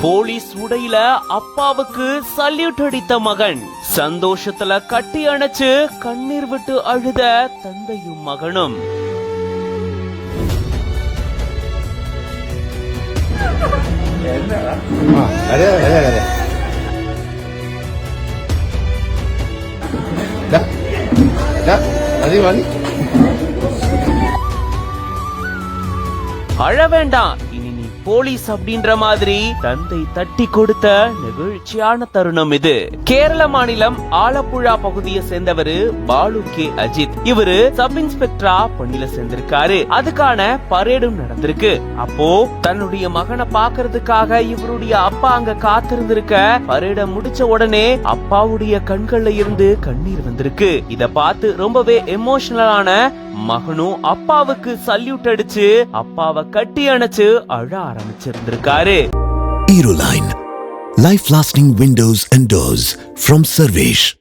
Police உடையில அப்பாவுக்கு salute அடித்த மகன், சந்தோஷத்துல கட்டி அணைச்சு கண்ணீர் விட்டு அழுத தந்தையும் மகனும். அழ வேண்டாம், இனி நீ போலீஸ் அப்படின்ற மாதிரி தந்தை தட்டி கொடுத்த நெகிழ்ச்சியான தருணம் இது. கேரள மாநிலம் ஆலப்புழா பகுதியை சேர்ந்தவரு பாலு கே அஜித். இவரு சப் இன்ஸ்பெக்டரா பணியில சேர்ந்திருக்காரு. அதுக்கான பரேடும் நடந்திருக்கு. அப்போ தன்னுடைய மகனை பாக்குறதுக்காக இவருடைய அப்பா அங்க காத்திருந்திருக்க, பரேட முடிச்ச உடனே அப்பாவுடைய கண்கள்ல இருந்து கண்ணீர் வந்திருக்கு. இத பார்த்து ரொம்பவே எமோஷனலான மகனும் அப்பாவுக்கு சல்யூட் அடிச்சு அப்பாவை கட்டி அணைச்சு அழ ஆரம்பிச்சிருந்திருக்காரு. Aeroline, life lasting windows and doors from Sarvesh.